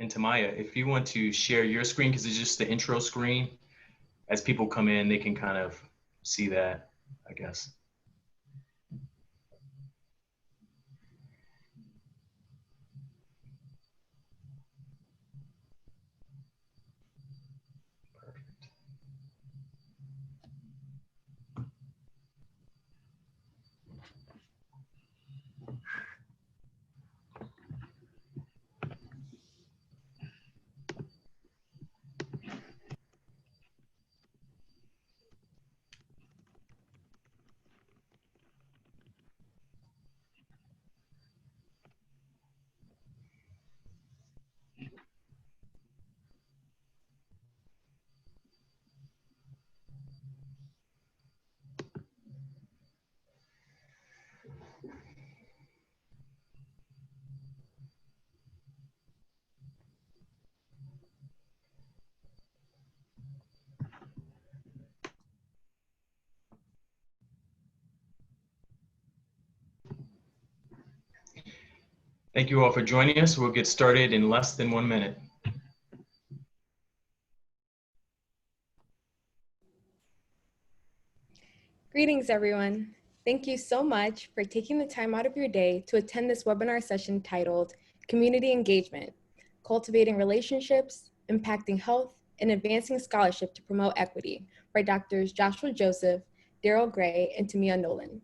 and Tamaya, if you want to share your screen, because it's just the intro screen, as people come in, they can kind of see that, I guess. Thank you all for joining us. We'll get started in less than 1 minute. Greetings, everyone. Thank you so much for taking the time out of your day to attend this webinar session titled Community Engagement, Cultivating Relationships, Impacting Health, and Advancing Scholarship to Promote Equity by Drs. Joshua Joseph, Daryl Gray, and Tamia Nolan.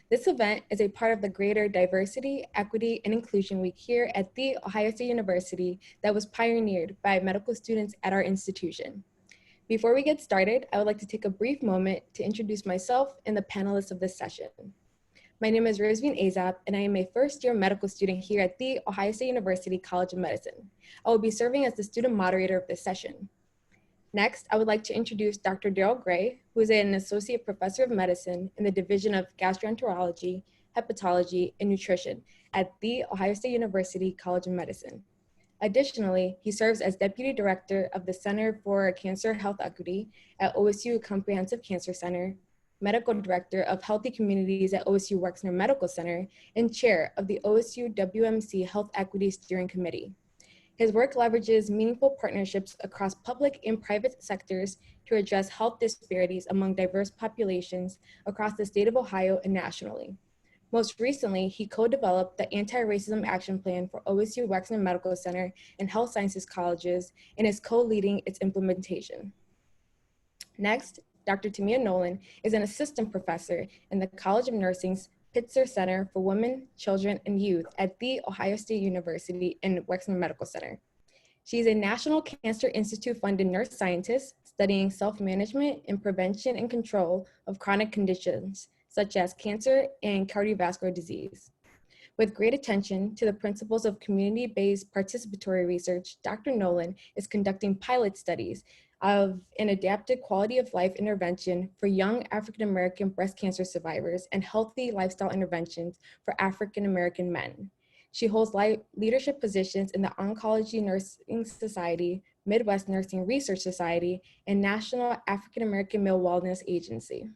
This event is a part of the greater Diversity, Equity, and Inclusion Week here at The Ohio State University that was pioneered by medical students at our institution. Before we get started, I would like to take a brief moment to introduce myself and the panelists of this session. My name is Rosevine Azap, and I am a first-year medical student here at The Ohio State University College of Medicine. I will be serving as the student moderator of this session. Next, I would like to introduce Dr. Daryl Gray, who is an associate professor of medicine in the Division of Gastroenterology, Hepatology, and Nutrition at The Ohio State University College of Medicine. Additionally, he serves as Deputy Director of the Center for Cancer Health Equity at OSU Comprehensive Cancer Center, Medical Director of Healthy Communities at OSU Wexner Medical Center, and Chair of the OSU WMC Health Equity Steering Committee. His work leverages meaningful partnerships across public and private sectors to address health disparities among diverse populations across the state of Ohio and nationally. Most recently, he co-developed the Anti-Racism Action Plan for OSU Wexner Medical Center and Health Sciences Colleges and is co-leading its implementation. Next, Dr. Tamia Nolan is an assistant professor in the College of Nursing's Pitzer Center for Women, Children, and Youth at The Ohio State University and Wexner Medical Center. She is a National Cancer Institute-funded nurse scientist studying self-management and prevention and control of chronic conditions, such as cancer and cardiovascular disease. With great attention to the principles of community-based participatory research, Dr. Nolan is conducting pilot studies of an adapted quality of life intervention for young African-American breast cancer survivors and healthy lifestyle interventions for African-American men. She holds leadership positions in the Oncology Nursing Society, Midwest Nursing Research Society, and National African-American Male Wellness Agency.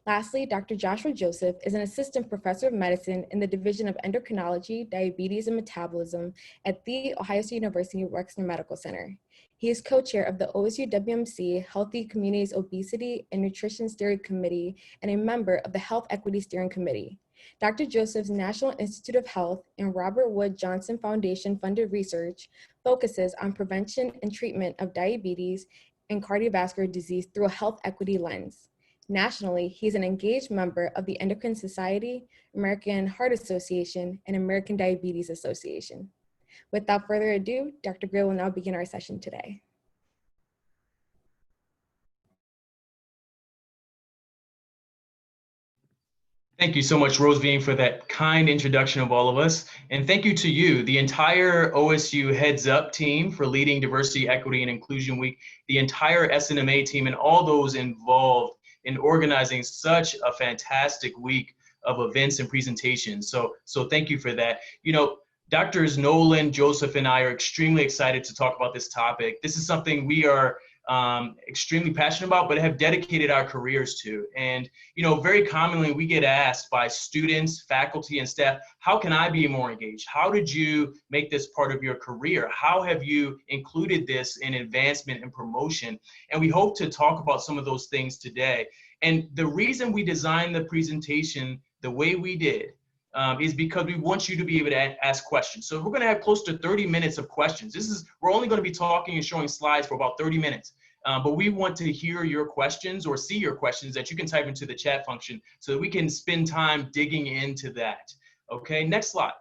Lastly, Dr. Joshua Joseph is an assistant professor of medicine in the Division of Endocrinology, Diabetes, and Metabolism at The Ohio State University Wexner Medical Center. He is co-chair of the OSU WMC Healthy Communities Obesity and Nutrition Steering Committee and a member of the Health Equity Steering Committee. Dr. Joseph's National Institute of Health and Robert Wood Johnson Foundation funded research focuses on prevention and treatment of diabetes and cardiovascular disease through a health equity lens. Nationally, he's an engaged member of the Endocrine Society, American Heart Association, and American Diabetes Association. Without further ado, Dr. Gray will now begin our session today. Thank you so much, Rosevine, for that kind introduction of all of us. And thank you to you, the entire OSU Heads Up team for leading Diversity, Equity, and Inclusion Week, the entire SNMA team, and all those involved in organizing such a fantastic week of events and presentations. So thank you for that. You know, Drs. Nolan, Joseph, and I are extremely excited to talk about this topic. This is something we are extremely passionate about, but have dedicated our careers to. And, very commonly we get asked by students, faculty, and staff, how can I be more engaged? How did you make this part of your career? How have you included this in advancement and promotion? And we hope to talk about some of those things today. And the reason we designed the presentation the way we did is because we want you to be able to ask questions. So we're going to have close to 30 minutes of questions. We're only going to be talking and showing slides for about 30 minutes. But we want to hear your questions or see your questions that you can type into the chat function so that we can spend time digging into that. Okay, next slide.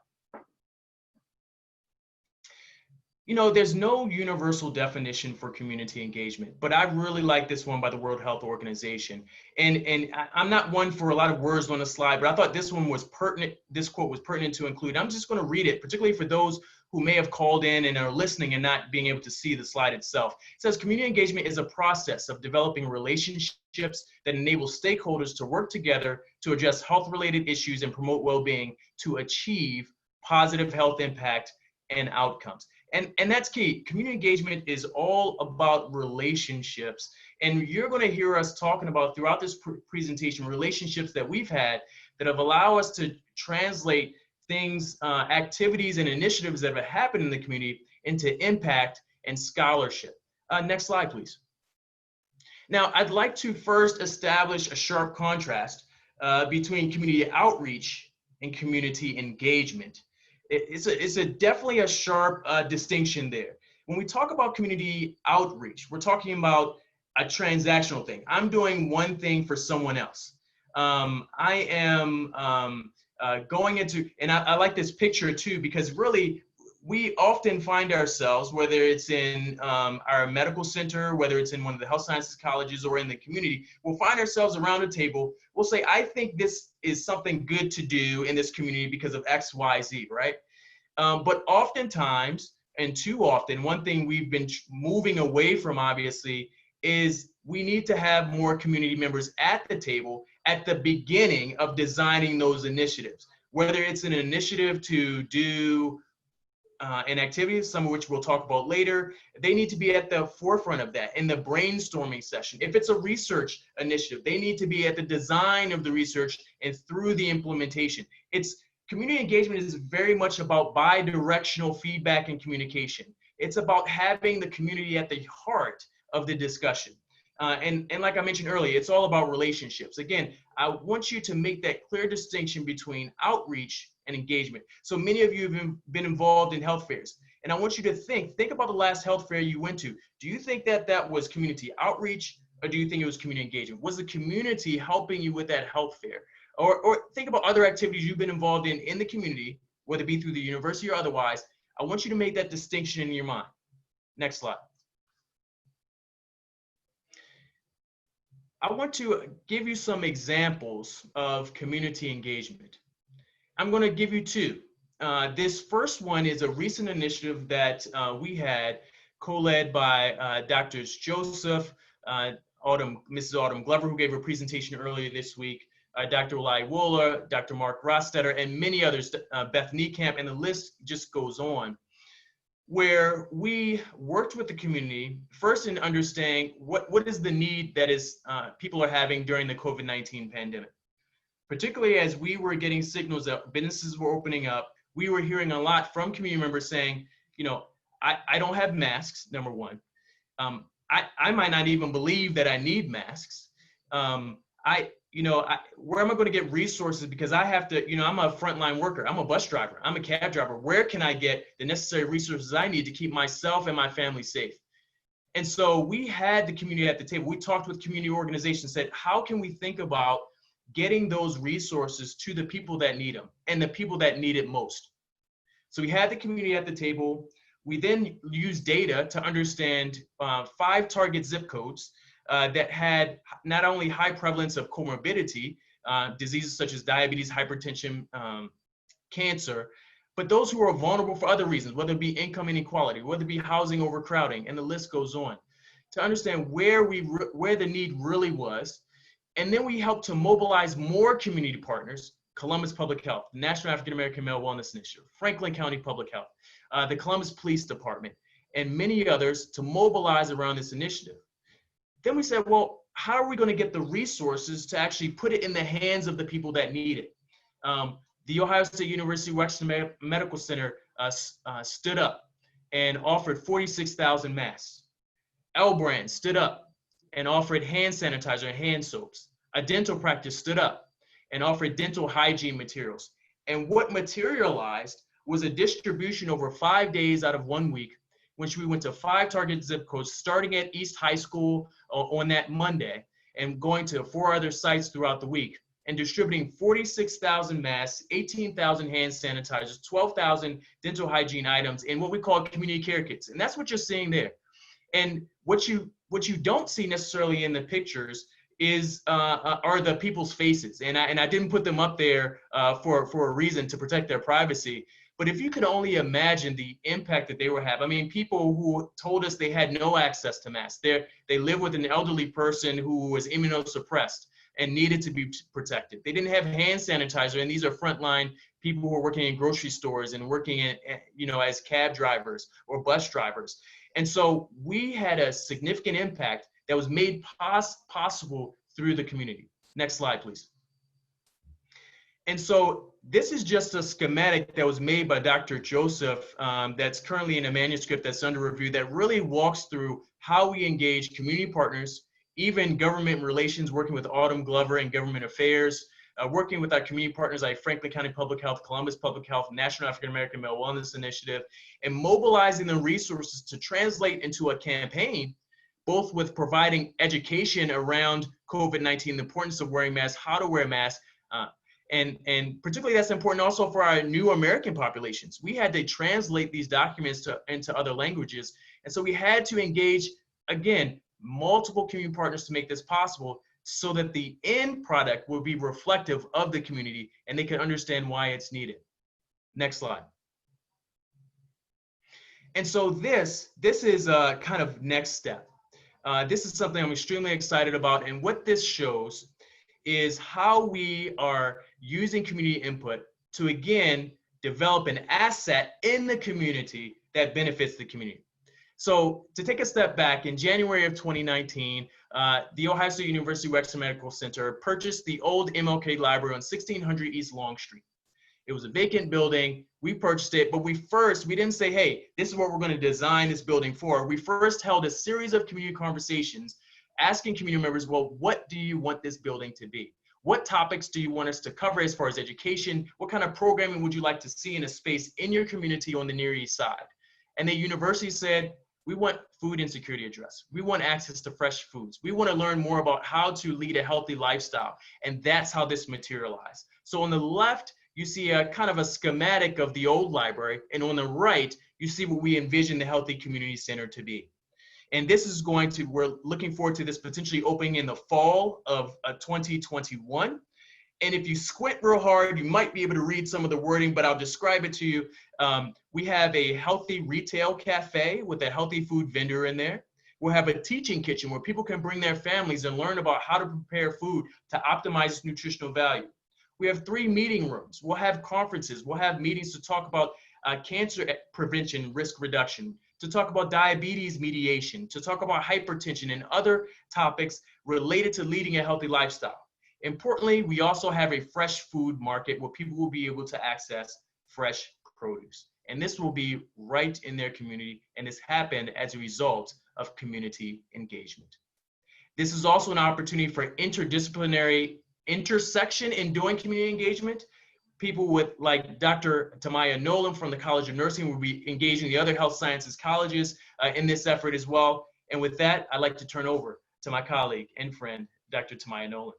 There's no universal definition for community engagement, but I really like this one by the World Health Organization. And I'm not one for a lot of words on the slide, but I thought this one was pertinent. This quote was pertinent to include. I'm just going to read it, particularly for those who may have called in and are listening and not being able to see the slide itself. It says, community engagement is a process of developing relationships that enable stakeholders to work together to address health-related issues and promote well-being to achieve positive health impact and outcomes. And that's key. Community engagement is all about relationships. And you're going to hear us talking about throughout this presentation, relationships that we've had that have allowed us to translate things, activities and initiatives that have happened in the community into impact and scholarship. Next slide, please. Now, I'd like to first establish a sharp contrast between community outreach and community engagement. It's definitely a sharp distinction there. When we talk about community outreach, we're talking about a transactional thing. I'm doing one thing for someone else. I am going into, and I like this picture too, because really we often find ourselves, whether it's in our medical center, whether it's in one of the health sciences colleges or in the community, we'll find ourselves around a table. We'll say, I think this is something good to do in this community because of X, Y, Z, right? But oftentimes, and too often, one thing we've been moving away from, obviously, is we need to have more community members at the table at the beginning of designing those initiatives, whether it's an initiative to do an activity, some of which we'll talk about later. They need to be at the forefront of that in the brainstorming session. If it's a research initiative, they need to be at the design of the research and through the implementation. Community engagement is very much about bi-directional feedback and communication. It's about having the community at the heart of the discussion. And like I mentioned earlier, it's all about relationships. Again, I want you to make that clear distinction between outreach and engagement. So many of you have been involved in health fairs, and I want you to think about the last health fair you went to. Do you think that was community outreach, or do you think it was community engagement? Was the community helping you with that health fair? Or think about other activities you've been involved in the community, whether it be through the university or otherwise. I want you to make that distinction in your mind. Next slide. I want to give you some examples of community engagement. I'm going to give you two. This first one is a recent initiative that we had co-led by Drs. Joseph, Mrs. Autumn Glover, who gave a presentation earlier this week, Dr. Ulai Wohler, Dr. Mark Rostetter, and many others, Beth Niekamp, and the list just goes on, where we worked with the community first in understanding what is the need that is people are having during the COVID-19 pandemic. Particularly as we were getting signals that businesses were opening up, we were hearing a lot from community members saying, I don't have masks, number one. I might not even believe that I need masks. Where am I going to get resources? Because I have to, I'm a frontline worker. I'm a bus driver. I'm a cab driver. Where can I get the necessary resources I need to keep myself and my family safe? And so we had the community at the table. We talked with community organizations, said, how can we think about getting those resources to the people that need them and the people that need it most? So we had the community at the table. We then used data to understand 5 target zip codes that had not only high prevalence of comorbidity, diseases such as diabetes, hypertension, cancer, but those who are vulnerable for other reasons, whether it be income inequality, whether it be housing overcrowding, and the list goes on, to understand where the need really was. And then we helped to mobilize more community partners, Columbus Public Health, National African American Male Wellness Initiative, Franklin County Public Health, the Columbus Police Department, and many others to mobilize around this initiative. then we said, well, how are we going to get the resources to actually put it in the hands of the people that need it? The Ohio State University Wexner Medical Center stood up and offered 46,000 masks. L-Brand stood up and offered hand sanitizer and hand soaps. A dental practice stood up and offered dental hygiene materials. And what materialized was a distribution over 5 days out of 1 week, which we went to 5 target zip codes, starting at East High School on that Monday and going to 4 other sites throughout the week, and distributing 46,000 masks, 18,000 hand sanitizers, 12,000 dental hygiene items in what we call community care kits. And that's what you're seeing there. And what you don't see necessarily in the pictures is are the people's faces. And I didn't put them up there for a reason, to protect their privacy. But if you could only imagine the impact that they were having. I mean, people who told us they had no access to masks. They live with an elderly person who was immunosuppressed and needed to be protected. They didn't have hand sanitizer, and these are frontline people who are working in grocery stores and working in, as cab drivers or bus drivers. And so we had a significant impact that was made possible through the community. Next slide, please. And so this is just a schematic that was made by Dr. Joseph that's currently in a manuscript that's under review, that really walks through how we engage community partners, even government relations, working with Autumn Glover and government affairs, working with our community partners like Franklin County Public Health, Columbus Public Health, National African American Male Wellness Initiative, and mobilizing the resources to translate into a campaign, both with providing education around COVID-19, the importance of wearing masks, how to wear masks, and particularly that's important also for our new American populations. We had to translate these documents into other languages. And so we had to engage, again, multiple community partners to make this possible, so that the end product will be reflective of the community and they can understand why it's needed. Next slide. And so this is a kind of next step. This is something I'm extremely excited about. And what this shows is how we are using community input to, again, develop an asset in the community that benefits the community. So to take a step back, in January of 2019, the Ohio State University Wexner Medical Center purchased the old MLK Library on 1600 East Long Street. It was a vacant building. We purchased it, but we didn't say, hey, this is what we're going to design this building for. We first held a series of community conversations, asking community members, well, what do you want this building to be? What topics do you want us to cover as far as education? What kind of programming would you like to see in a space in your community on the Near East Side? And the university said, we want food insecurity addressed. We want access to fresh foods. We want to learn more about how to lead a healthy lifestyle. And that's how this materialized. So on the left, you see a kind of a schematic of the old library. And on the right, you see what we envision the Healthy Community Center to be. And this is we're looking forward to this potentially opening in the fall of 2021. And if you squint real hard, you might be able to read some of the wording, but I'll describe it to you. We have a healthy retail cafe with a healthy food vendor in there. We'll have a teaching kitchen where people can bring their families and learn about how to prepare food to optimize its nutritional value. We have 3 meeting rooms. We'll have conferences. We'll have meetings to talk about cancer prevention, risk reduction, to talk about diabetes mediation, to talk about hypertension and other topics related to leading a healthy lifestyle. Importantly, we also have a fresh food market where people will be able to access fresh produce. And this will be right in their community, and this happened as a result of community engagement. This is also an opportunity for interdisciplinary intersection in doing community engagement. People like Dr. Tamaya Nolan from the College of Nursing will be engaging the other health sciences colleges in this effort as well. And with that, I'd like to turn over to my colleague and friend, Dr. Tamaya Nolan.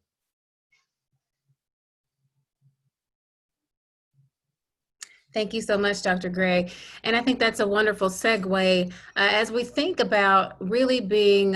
Thank you so much, Dr. Gray. And I think that's a wonderful segue as we think about really being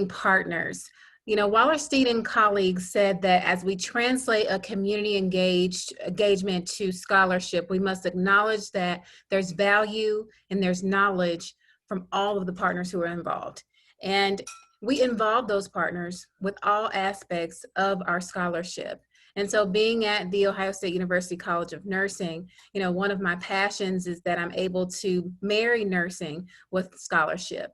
partners. You know, while our student colleagues said that as we translate a community engagement to scholarship, we must acknowledge that there's value and there's knowledge from all of the partners who are involved. And we involve those partners with all aspects of our scholarship. And so being at the Ohio State University College of Nursing, you know, one of my passions is that I'm able to marry nursing with scholarship.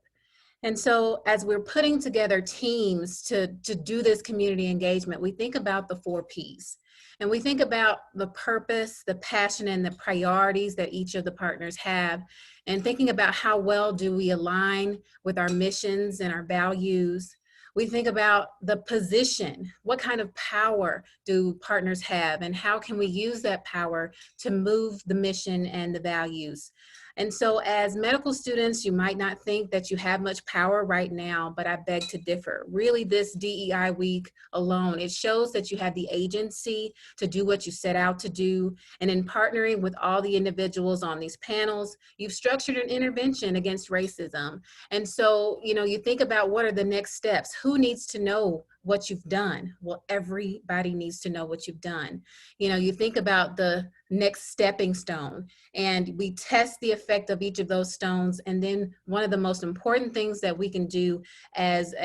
And so as we're putting together teams to do this community engagement, we think about the 4 Ps. And we think about the purpose, the passion, and the priorities that each of the partners have, and thinking about how well do we align with our missions and our values. We think about the position. What kind of power do partners have, and how can we use that power to move the mission and the values? And so as medical students, you might not think that you have much power right now, but I beg to differ. Really, this DEI week alone, it shows that you have the agency to do what you set out to do. And in partnering with all the individuals on these panels, you've structured an intervention against racism. And so, you think about what are the next steps? Who needs to know what you've done? Well, everybody needs to know what you've done. You think about the next stepping stone, and we test the effect of each of those stones. And then one of the most important things that we can do as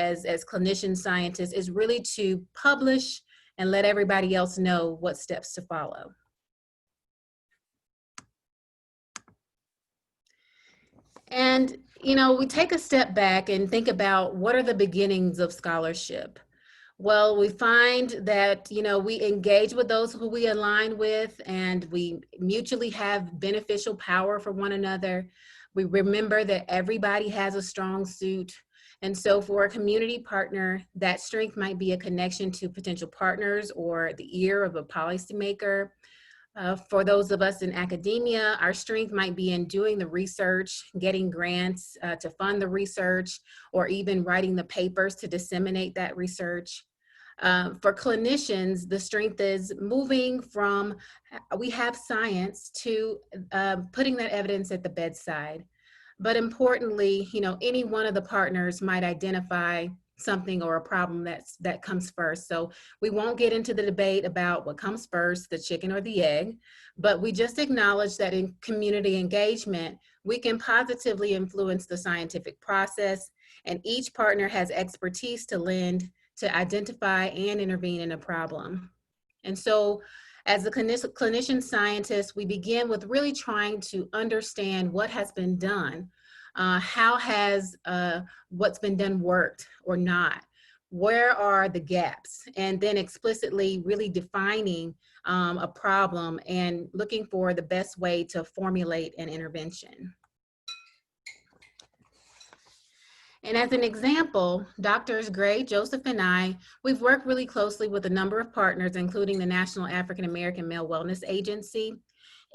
clinician scientists is really to publish and let everybody else know what steps to follow. And, we take a step back and think about what are the beginnings of scholarship. Well, we find that, we engage with those who we align with, and we mutually have beneficial power for one another. We remember that everybody has a strong suit. And so for a community partner, that strength might be a connection to potential partners or the ear of a policymaker. For those of us in academia, our strength might be in doing the research, getting grants to fund the research, or even writing the papers to disseminate that research. For clinicians, the strength is moving from, we have science, to putting that evidence at the bedside. But importantly, any one of the partners might identify something or a problem that comes first. So we won't get into the debate about what comes first, the chicken or the egg, but we just acknowledge that in community engagement, we can positively influence the scientific process, and each partner has expertise to lend to identify and intervene in a problem. And so as a clinician scientist, we begin with really trying to understand what has been done. How has what's been done worked or not? Where are the gaps? And then explicitly really defining a problem and looking for the best way to formulate an intervention. And as an example, Doctors Gray, Joseph, and I, we've worked really closely with a number of partners, including the National African American Male Wellness Agency.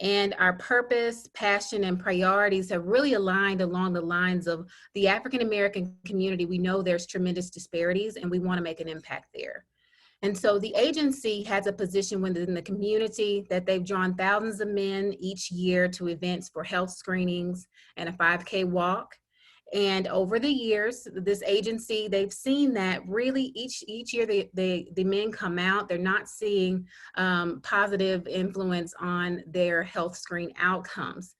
And our purpose, passion, and priorities have really aligned along the lines of the African American community. We know there's tremendous disparities, and we want to make an impact there. And so the agency has a position within the community that they've drawn thousands of men each year to events for health screenings and a 5K walk. And over the years, this agency, they've seen that really each year the men come out, they're not seeing positive influence on their health screen outcomes.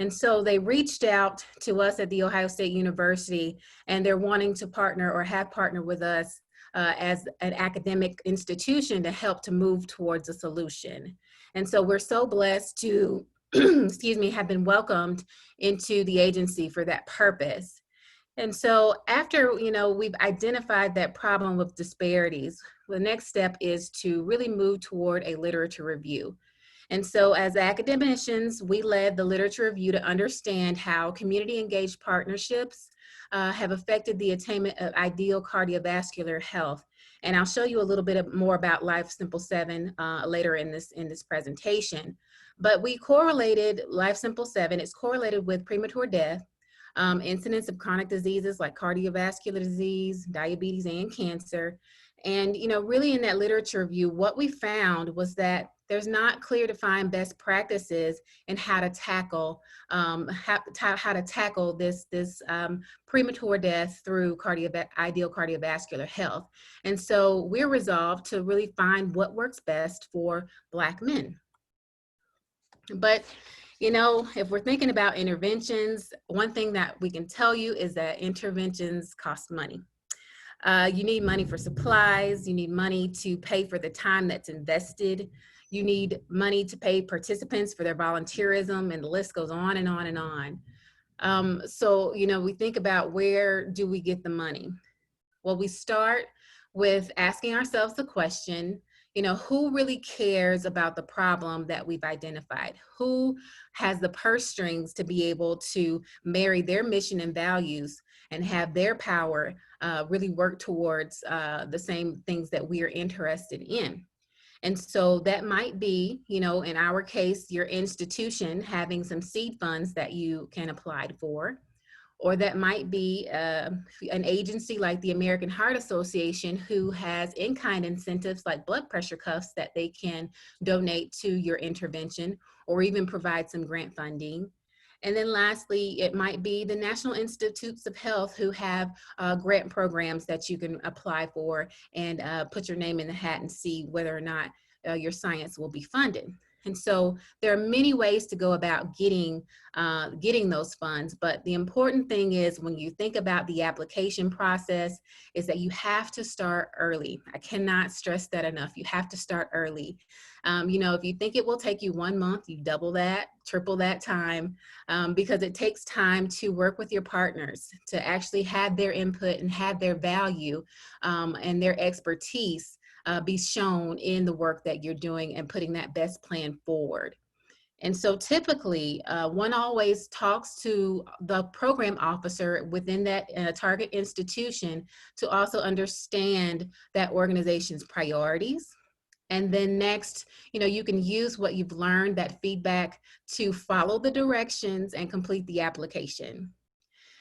And so they reached out to us at The Ohio State University, and they're wanting to partner or have partnered with us as an academic institution to help to move towards a solution. And so we're so blessed to excuse me, have been welcomed into the agency for that purpose. And so after, we've identified that problem with disparities, the next step is to really move toward a literature review. And so as academicians, we led the literature review to understand how community engaged partnerships have affected the attainment of ideal cardiovascular health. And I'll show you a little bit more about Life Simple 7 later in this presentation. But we correlated Life Simple 7, it's correlated with premature death, incidence of chronic diseases like cardiovascular disease, diabetes, and cancer. And, really in that literature review, what we found was that there's not clear defined best practices in how to tackle this premature death through ideal cardiovascular health. And so we're resolved to really find what works best for Black men. But, if we're thinking about interventions, one thing that we can tell you is that interventions cost money. You need money for supplies. You need money to pay for the time that's invested. You need money to pay participants for their volunteerism, and the list goes on and on and on. So, we think about, where do we get the money? Well, we start with asking ourselves the question, who really cares about the problem that we've identified? Who has the purse strings to be able to marry their mission and values and have their power really work towards the same things that we are interested in? And so that might be, in our case, your institution having some seed funds that you can apply for. Or that might be an agency like the American Heart Association, who has in-kind incentives like blood pressure cuffs that they can donate to your intervention, or even provide some grant funding. And then lastly, it might be the National Institutes of Health, who have grant programs that you can apply for and put your name in the hat and see whether or not your science will be funded. And so there are many ways to go about getting those funds. But the important thing is, when you think about the application process, is that you have to start early. I cannot stress that enough. You have to start early. If you think it will take you 1 month, you double that, triple that time, because it takes time to work with your partners, to actually have their input and have their value and their expertise be shown in the work that you're doing and putting that best plan forward. And so typically, one always talks to the program officer within that target institution to also understand that organization's priorities. And then next, you can use what you've learned, that feedback, to follow the directions and complete the application.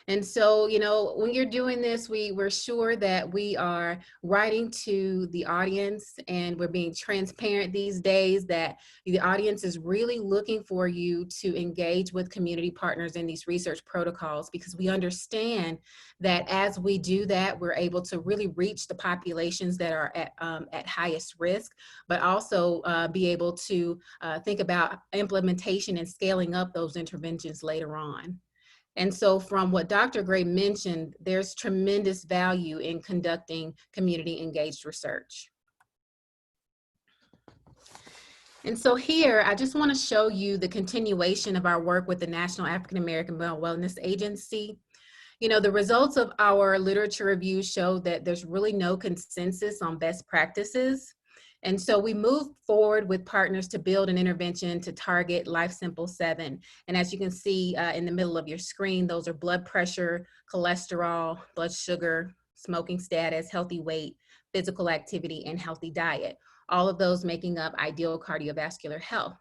And so, when you're doing this, we're sure that we are writing to the audience, and we're being transparent these days that the audience is really looking for you to engage with community partners in these research protocols, because we understand that as we do that, we're able to really reach the populations that are at highest risk, but also be able to think about implementation and scaling up those interventions later on. And so, from what Dr. Gray mentioned, there's tremendous value in conducting community engaged research. And so here, I just want to show you the continuation of our work with the National African American Male Wellness Agency. The results of our literature review show that there's really no consensus on best practices. And so we moved forward with partners to build an intervention to target Life Simple 7. And as you can see in the middle of your screen, those are blood pressure, cholesterol, blood sugar, smoking status, healthy weight, physical activity, and healthy diet. All of those making up ideal cardiovascular health.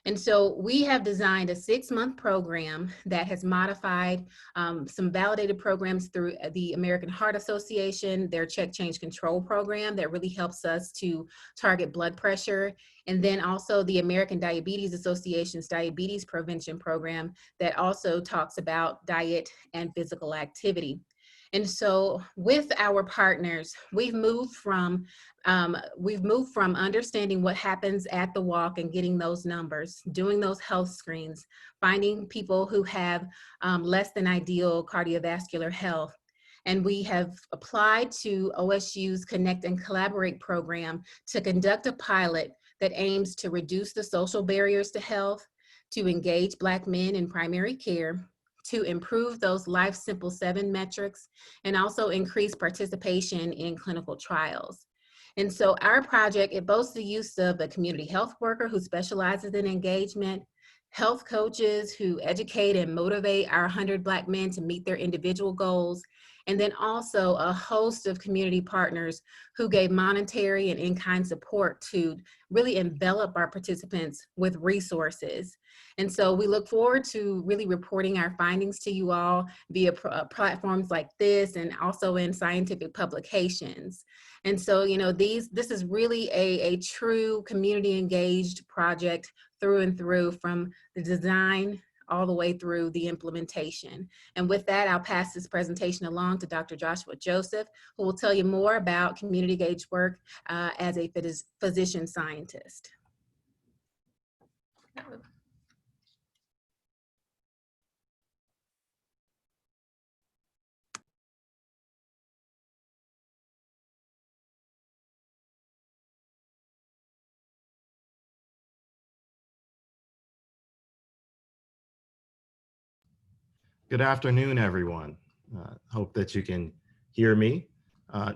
And so we have designed a 6-month program that has modified some validated programs through the American Heart Association, their check change control program that really helps us to target blood pressure. And then also the American Diabetes Association's diabetes prevention program that also talks about diet and physical activity. And so with our partners, we've moved from understanding what happens at the walk and getting those numbers, doing those health screens, finding people who have less than ideal cardiovascular health. And we have applied to OSU's Connect and Collaborate program to conduct a pilot that aims to reduce the social barriers to health, to engage Black men in primary care, to improve those Life Simple 7 metrics, and also increase participation in clinical trials. And so our project, it boasts the use of a community health worker who specializes in engagement, health coaches who educate and motivate our 100 Black men to meet their individual goals, and then also a host of community partners who gave monetary and in-kind support to really envelop our participants with resources. And so we look forward to really reporting our findings to you all via platforms like this, and also in scientific publications. And so, this is really a true community engaged project through and through, from the design all the way through the implementation. And with that, I'll pass this presentation along to Dr. Joshua Joseph, who will tell you more about community engaged work as a physician scientist. Good afternoon, everyone. Hope that you can hear me.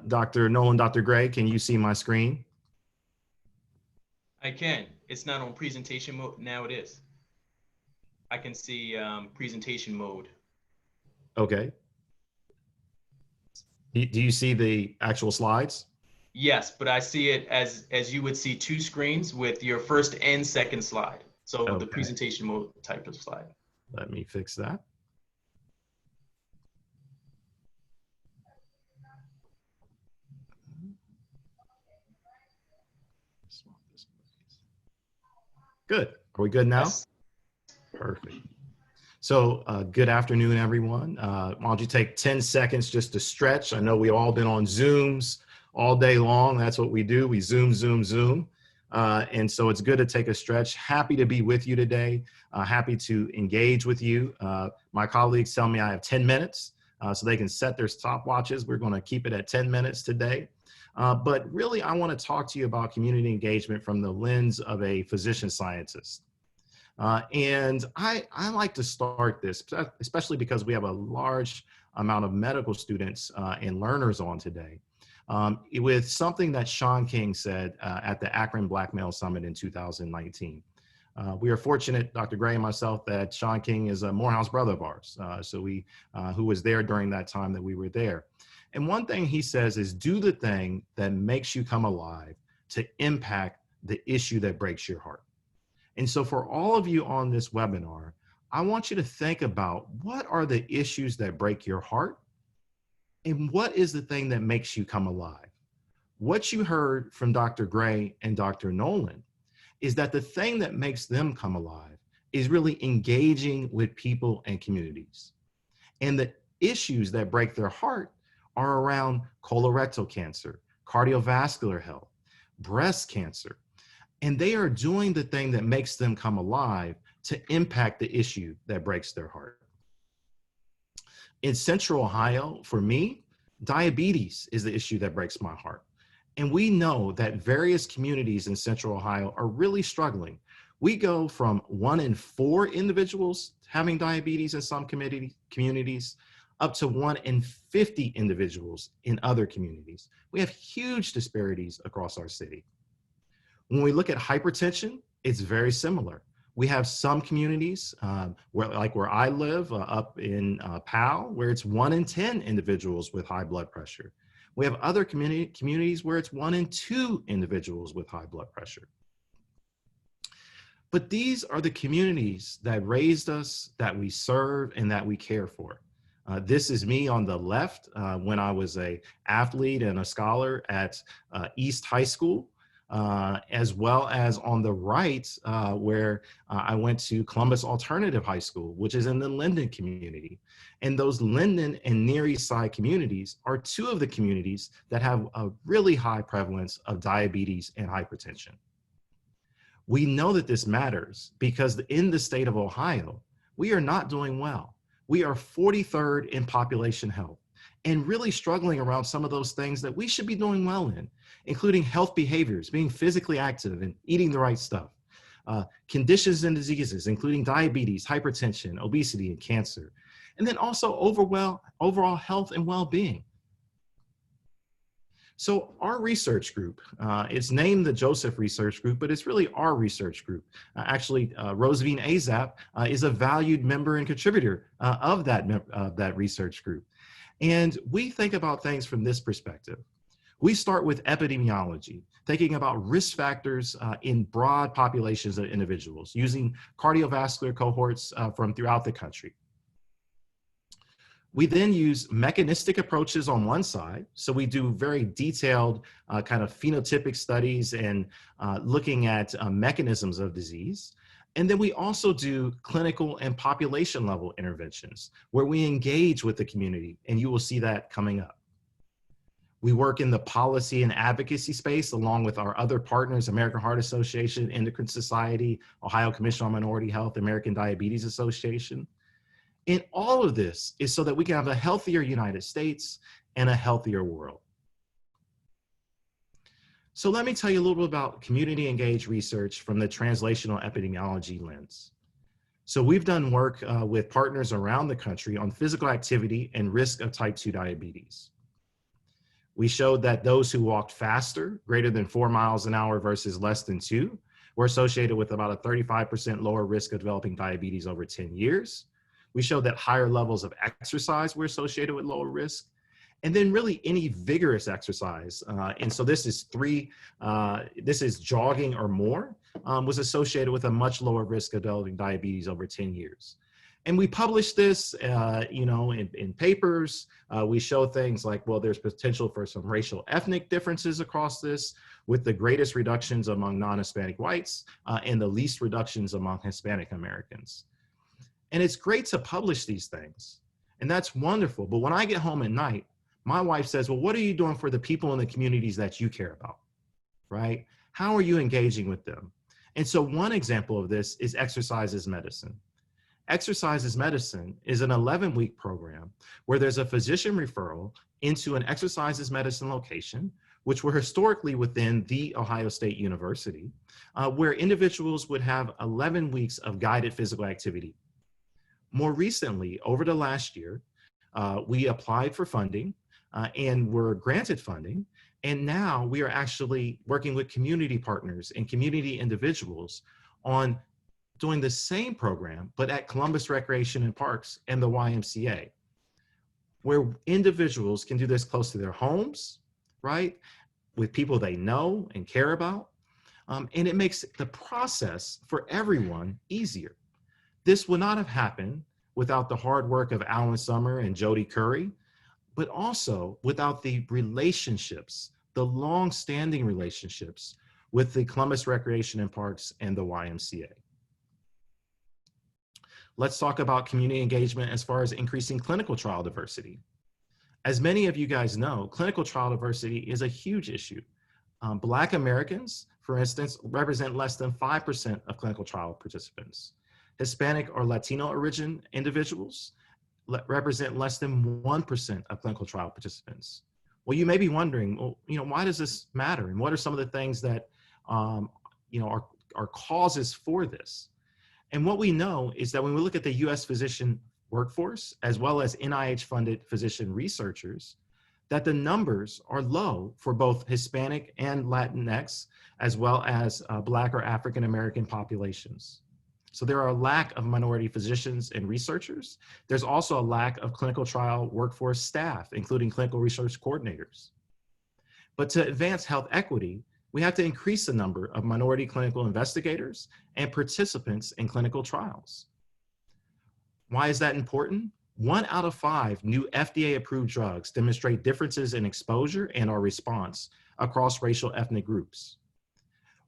Dr. Nolan, Dr. Gray, can you see my screen? I can. It's not on presentation mode. Now it is. I can see presentation mode. Okay. Do you see the actual slides? Yes, but I see it as you would see two screens with your first and second slide. So the Okay. presentation mode type of slide. Let me fix that. Good. Are we good now? Yes. Perfect. So good afternoon, everyone. Why don't you take 10 seconds just to stretch? I know we've all been on Zooms all day long. That's what we do. We Zoom, Zoom, Zoom. And so it's good to take a stretch. Happy to be with you today. Happy to engage with you. My colleagues tell me I have 10 minutes, so they can set their stopwatches. We're going to keep it at 10 minutes today. But really, I want to talk to you about community engagement from the lens of a physician scientist. And I like to start this, especially because we have a large amount of medical students and learners on today, with something that Sean King said at the Akron Black Male Summit in 2019. We are fortunate, Dr. Gray and myself, that Sean King is a Morehouse brother of ours, who was there during that time that we were there. And one thing he says is, do the thing that makes you come alive to impact the issue that breaks your heart. And so for all of you on this webinar, I want you to think about what are the issues that break your heart and what is the thing that makes you come alive. What you heard from Dr. Gray and Dr. Nolan is that the thing that makes them come alive is really engaging with people and communities. And the issues that break their heart are around colorectal cancer, cardiovascular health, breast cancer. And they are doing the thing that makes them come alive to impact the issue that breaks their heart. In Central Ohio, for me, diabetes is the issue that breaks my heart. And we know that various communities in Central Ohio are really struggling. We go from 1 in 4 individuals having diabetes in some communities up to 1 in 50 individuals in other communities. We have huge disparities across our city. When we look at hypertension, it's very similar. We have some communities where I live up in Powell, where it's 1 in 10 individuals with high blood pressure. We have other communities where it's 1 in 2 individuals with high blood pressure. But these are the communities that raised us, that we serve, and that we care for. This is me on the left when I was an athlete and a scholar at East High School. As well as on the right, where I went to Columbus Alternative High School, which is in the Linden community. And those Linden and Near East Side communities are 2 of the communities that have a really high prevalence of diabetes and hypertension. We know that this matters because in the state of Ohio, we are not doing well. We are 43rd in population health and really struggling around some of those things that we should be doing well in, including health behaviors, being physically active and eating the right stuff, conditions and diseases, including diabetes, hypertension, obesity, and cancer, and then also overall health and well-being. So our research group, it's named the Joseph Research Group, but it's really our research group. Actually, Rosevine Azap is a valued member and contributor of that research group. And we think about things from this perspective. We start with epidemiology, thinking about risk factors in broad populations of individuals, using cardiovascular cohorts from throughout the country. We then use mechanistic approaches on one side. So we do very detailed kind of phenotypic studies and looking at mechanisms of disease. And then we also do clinical and population level interventions where we engage with the community, and you will see that coming up. We work in the policy and advocacy space along with our other partners, American Heart Association, Endocrine Society, Ohio Commission on Minority Health, American Diabetes Association. And all of this is so that we can have a healthier United States and a healthier world. So let me tell you a little bit about community engaged research from the translational epidemiology lens. So we've done work with partners around the country on physical activity and risk of type 2 diabetes. We showed that those who walked faster, greater than 4 miles an hour versus less than 2, were associated with about a 35% lower risk of developing diabetes over 10 years. We showed that higher levels of exercise were associated with lower risk. And then really any vigorous exercise, and so this is jogging or more, was associated with a much lower risk of developing diabetes over 10 years. And we published this, in papers. We show things like, well, there's potential for some racial ethnic differences across this, with the greatest reductions among non-Hispanic whites and the least reductions among Hispanic Americans. And it's great to publish these things, and that's wonderful. But when I get home at night, my wife says, well, what are you doing for the people in the communities that you care about, right? How are you engaging with them? And so one example of this is Exercise is Medicine. Exercise is Medicine is an 11-week program where there's a physician referral into an Exercise is Medicine location, which were historically within the Ohio State University, where individuals would have 11 weeks of guided physical activity. More recently, over the last year, we applied for funding and were granted funding. And now we are actually working with community partners and community individuals on doing the same program, but at Columbus Recreation and Parks and the YMCA, where individuals can do this close to their homes, right? With people they know and care about. And it makes the process for everyone easier. This would not have happened without the hard work of Alan Summer and Jody Curry, but also without the relationships, the long-standing relationships with the Columbus Recreation and Parks and the YMCA. Let's talk about community engagement as far as increasing clinical trial diversity. As many of you guys know, clinical trial diversity is a huge issue. Black Americans, for instance, represent less than 5% of clinical trial participants. Hispanic or Latino origin individuals represent less than 1% of clinical trial participants. Well, you may be wondering, well, why does this matter? And what are some of the things that, are causes for this? And what we know is that when we look at the US physician workforce, as well as NIH-funded physician researchers, that the numbers are low for both Hispanic and Latinx, as well as Black or African-American populations. So there are a lack of minority physicians and researchers. There's also a lack of clinical trial workforce staff, including clinical research coordinators. But to advance health equity, we have to increase the number of minority clinical investigators and participants in clinical trials. Why is that important? 1 out of 5 new FDA-approved drugs demonstrate differences in exposure and or response across racial ethnic groups.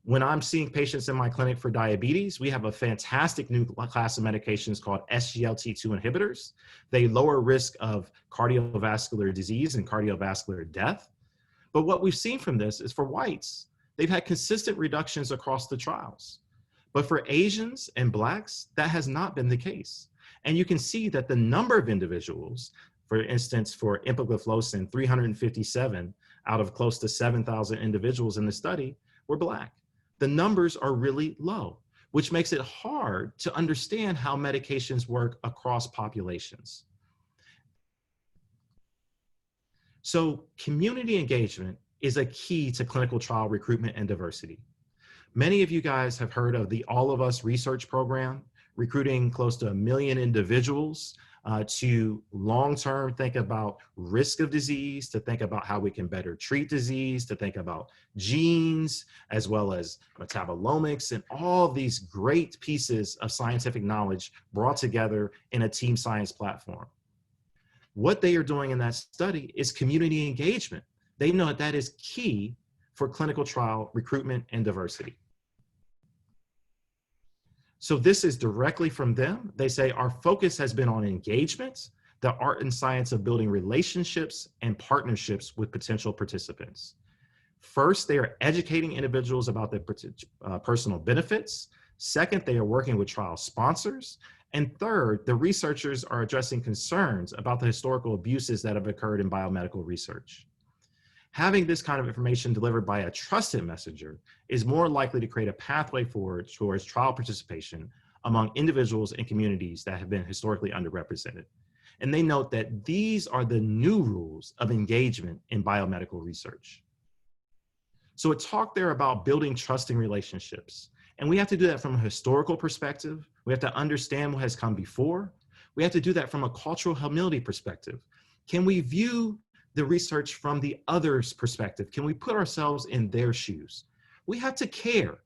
When I'm seeing patients in my clinic for diabetes, we have a fantastic new class of medications called SGLT2 inhibitors. They lower risk of cardiovascular disease and cardiovascular death. But what we've seen from this is for whites, they've had consistent reductions across the trials. But for Asians and Blacks, that has not been the case. And you can see that the number of individuals, for instance, for empagliflozin, 357 out of close to 7,000 individuals in the study were Black. The numbers are really low, which makes it hard to understand how medications work across populations. So community engagement is a key to clinical trial recruitment and diversity. Many of you guys have heard of the All of Us research program, recruiting close to 1 million individuals to long-term think about risk of disease, to think about how we can better treat disease, to think about genes, as well as metabolomics, and all these great pieces of scientific knowledge brought together in a team science platform. What they are doing in that study is community engagement. They know that is key for clinical trial recruitment and diversity. So this is directly from them. They say our focus has been on engagement, the art and science of building relationships and partnerships with potential participants. First, they are educating individuals about their personal benefits. Second, they are working with trial sponsors. And third, the researchers are addressing concerns about the historical abuses that have occurred in biomedical research. Having this kind of information delivered by a trusted messenger is more likely to create a pathway forward towards trial participation among individuals and communities that have been historically underrepresented. And they note that these are the new rules of engagement in biomedical research. So it talked there about building trusting relationships. And we have to do that from a historical perspective. We have to understand what has come before. We have to do that from a cultural humility perspective. Can we view the research from the other's perspective? Can we put ourselves in their shoes? We have to care,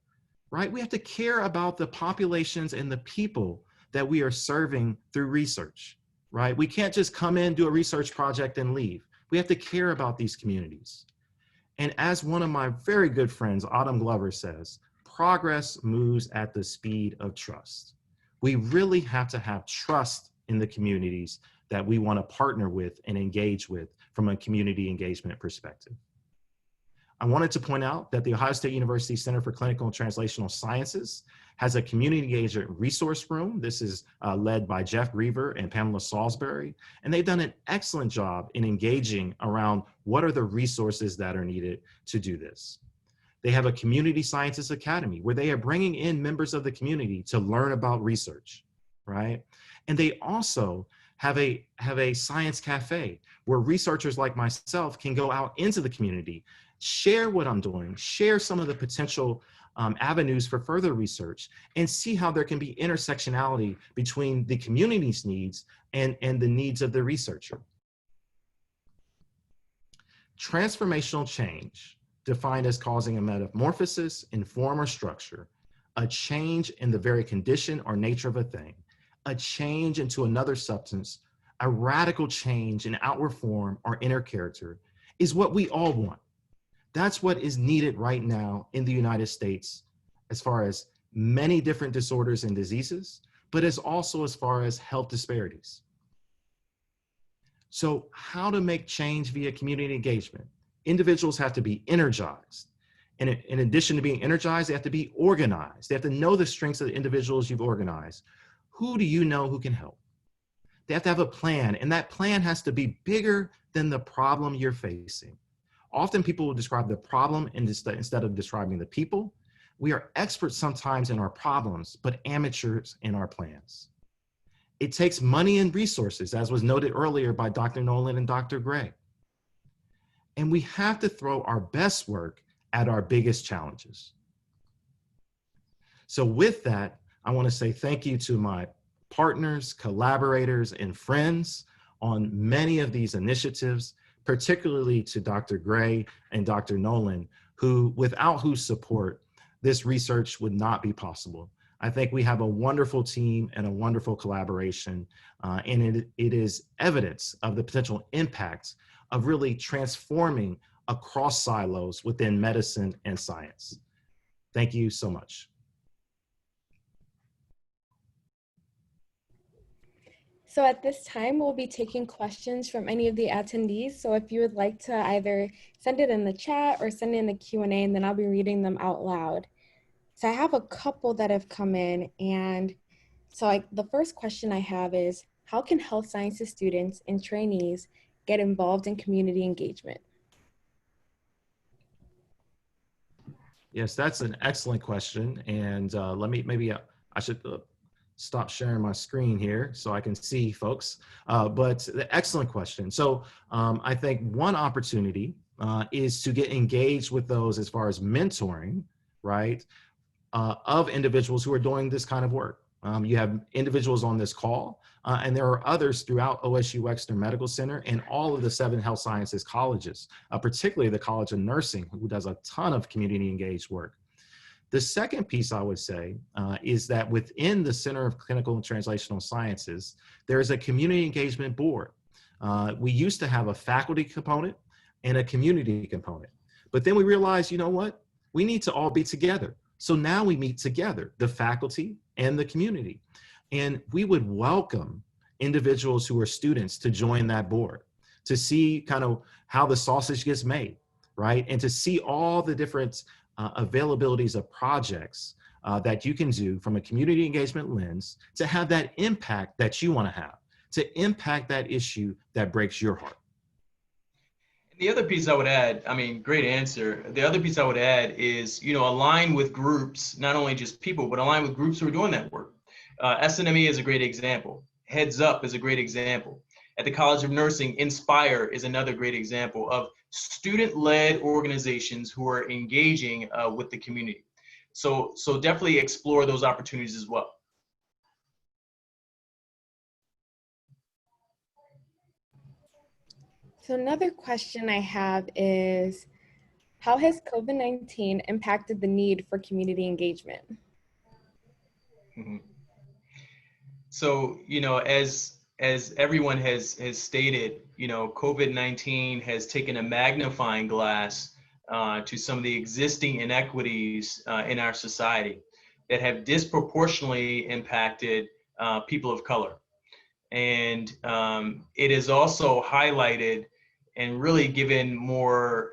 right? We have to care about the populations and the people that we are serving through research, right? We can't just come in, do a research project and leave. We have to care about these communities. And as one of my very good friends, Autumn Glover, says, progress moves at the speed of trust. We really have to have trust in the communities that we want to partner with and engage with from a community engagement perspective. I wanted to point out that the Ohio State University Center for Clinical and Translational Sciences has a community engagement resource room. This is led by Jeff Griever and Pamela Salisbury, and they've done an excellent job in engaging around what are the resources that are needed to do this. They have a Community Sciences Academy where they are bringing in members of the community to learn about research, right? And they also have a science cafe where researchers like myself can go out into the community, share what I'm doing, share some of the potential avenues for further research, and see how there can be intersectionality between the community's needs and the needs of the researcher. Transformational change, defined as causing a metamorphosis in form or structure, a change in the very condition or nature of a thing, a change into another substance, a radical change in outward form or inner character, is what we all want. That's what is needed right now in the United States as far as many different disorders and diseases, but as also as far as health disparities. So how to make change via community engagement? Individuals have to be energized. And in addition to being energized, they have to be organized. They have to know the strengths of the individuals you've organized. Who do you know who can help? They have to have a plan, and that plan has to be bigger than the problem you're facing. Often people will describe the problem instead of describing the people. We are experts sometimes in our problems, but amateurs in our plans. It takes money and resources, as was noted earlier by Dr. Nolan and Dr. Gray. And we have to throw our best work at our biggest challenges. So with that, I want to say thank you to my partners, collaborators, and friends on many of these initiatives, particularly to Dr. Gray and Dr. Nolan, without whose support, this research would not be possible. I think we have a wonderful team and a wonderful collaboration, and it is evidence of the potential impact of really transforming across silos within medicine and science. Thank you so much. So at this time, we'll be taking questions from any of the attendees. So if you would like to either send it in the chat or send it in the Q&A, and then I'll be reading them out loud. So I have a couple that have come in. And so the first question I have is, how can health sciences students and trainees get involved in community engagement? Yes, that's an excellent question. And I should stop sharing my screen here so I can see folks, but the excellent question. So I think one opportunity is to get engaged with those as far as mentoring, right, of individuals who are doing this kind of work. You have individuals on this call, and there are others throughout OSU Wexner Medical Center and all of the 7 health sciences colleges, particularly the College of Nursing, who does a ton of community engaged work. The second piece I would say is that within the Center of Clinical and Translational Sciences, there is a community engagement board. We used to have a faculty component and a community component, but then we realized, you know what? We need to all be together. So now we meet together, the faculty and the community. And we would welcome individuals who are students to join that board, to see kind of how the sausage gets made, right? And to see all the different availabilities of projects that you can do from a community engagement lens to have that impact that you want to have, to impact that issue that breaks your heart. The other piece I would add, I mean, great answer. The other piece I would add is, align with groups, not only just people, but align with groups who are doing that work. SNME is a great example. Heads Up is a great example. At the College of Nursing, Inspire is another great example of student-led organizations who are engaging with the community. So definitely explore those opportunities as well. So another question I have is, how has COVID-19 impacted the need for community engagement? Mm-hmm. So, as everyone has stated, COVID-19 has taken a magnifying glass to some of the existing inequities in our society that have disproportionately impacted people of color. And it is also highlighted and really given more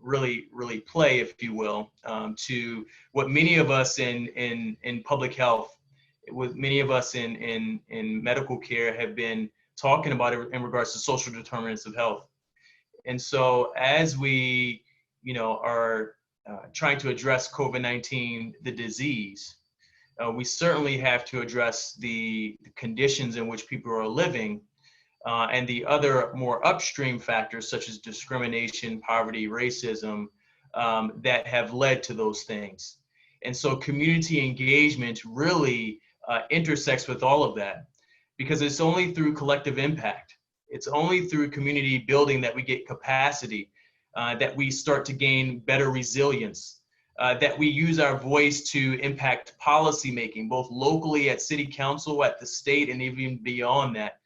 really play, if you will, to what many of us in public health, with many of us in medical care have been talking about it in regards to social determinants of health. And so as we, are trying to address COVID-19, the disease, we certainly have to address the conditions in which people are living and the other more upstream factors such as discrimination, poverty, racism that have led to those things. And so community engagement really intersects with all of that, because it's only through collective impact. It's only through community building that we get capacity, that we start to gain better resilience, that we use our voice to impact policy making, both locally at city council, at the state, and even beyond that,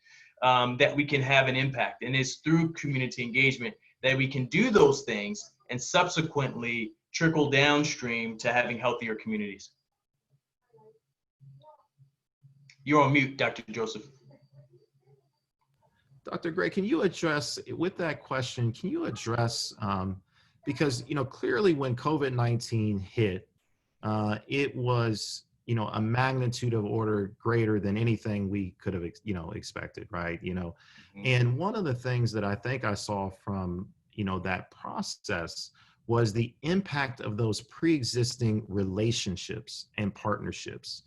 that we can have an impact. And it's through community engagement that we can do those things and subsequently trickle downstream to having healthier communities. You're on mute, Dr. Joseph. Dr. Gray, can you address, with that question, can you address, because, clearly when COVID-19 hit, it was, a magnitude of order greater than anything we could have, expected, right? And one of the things that I think I saw from, that process was the impact of those pre-existing relationships and partnerships.